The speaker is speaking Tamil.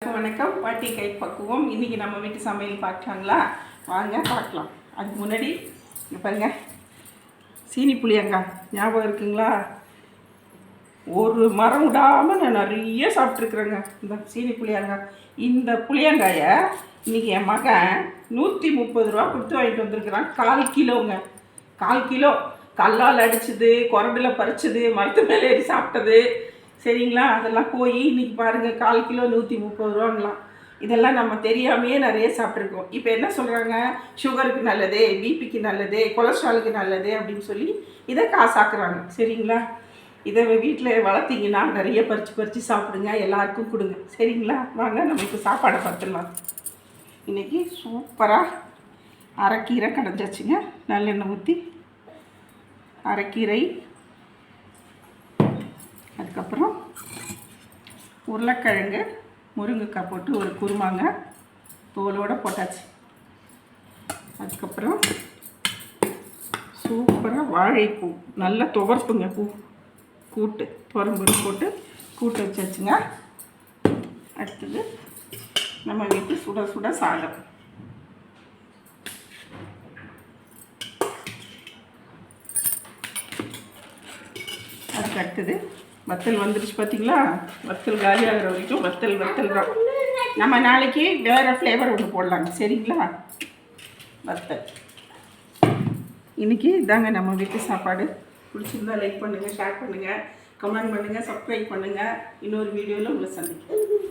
வணக்கம். பாட்டி கை பக்குவம். இன்றைக்கி நம்ம வீட்டு சமையல் பார்க்கலாங்களா? வாங்க பார்க்கலாம். அதுக்கு முன்னாடி பாருங்க, சீனி புளியங்காய் ஞாபகம் இருக்குங்களா? ஒரு மரம் விடாமல் நான் நிறைய சாப்பிட்ருக்குறேங்க இந்த சீனி புளியங்காய். இந்த புளியங்காயை இன்றைக்கி என் மகன் 130 ரூபா கொடுத்து வாங்கிட்டு வந்திருக்கிறான். 1/4 கிலோங்க. 1/4 கிலோ கல்லால் அடிச்சது, குரண்டில் பறிச்சது, மரத்து மேலே ஏறி சாப்பிட்டது. சரிங்களா? அதெல்லாம் போய் இன்றைக்கி பாருங்கள், 1/4 கிலோ 130 ரூபாங்களாம். இதெல்லாம் நம்ம தெரியாமையே நிறைய சாப்பிட்ருக்கோம். இப்போ என்ன சொல்கிறாங்க, சுகருக்கு நல்லது, பிபிக்கு நல்லது, கொலஸ்ட்ராலுக்கு நல்லது அப்படின்னு சொல்லி இதை காசாக்குறாங்க. சரிங்களா? இதை வீட்டில் வளர்த்திங்கன்னா நிறைய பறித்து சாப்பிடுங்க, எல்லாருக்கும் கொடுங்க. சரிங்களா? வாங்க நம்ம இப்போ சாப்பாடை பார்த்துடலாம். இன்றைக்கி சூப்பராக அரைக்கீரை கடைஞ்சாச்சுங்க. நல்லெண்ணெய் ஊற்றி அரைக்கீரை, அதுக்கப்புறம் உருளைக்கிழங்கு, முருங்கைக்காய் போட்டு ஒரு குருமாங்க தோலோடு போட்டாச்சு. அதுக்கப்புறம் சூப்பராக வாழைப்பூ, நல்லா துவர்ப்புங்க பூ, கூட்டு துவரம்பு போட்டு கூட்டு வச்சாச்சுங்க. அடுத்தது நம்ம வீட்டு சுட சுட சாதம். அதுக்கு அடுத்தது வத்தல் வந்துடுச்சு பார்த்தீங்களா? வத்தல் காலி ஆகிற வரைக்கும் வத்தல் தான். நம்ம நாளைக்கு வேறு ஃப்ளேவர் ஒன்று போடலாங்க. சரிங்களா? வத்தல் இன்றைக்கி இதாங்க நம்ம வீட்டு சாப்பாடு. பிடிச்சிருந்தா லைக் பண்ணுங்கள், ஷேர் பண்ணுங்கள், கமெண்ட் பண்ணுங்கள், சப்ஸ்கிரைப் பண்ணுங்கள். இன்னொரு வீடியோவில் உங்களை சந்திக்கிறேன்.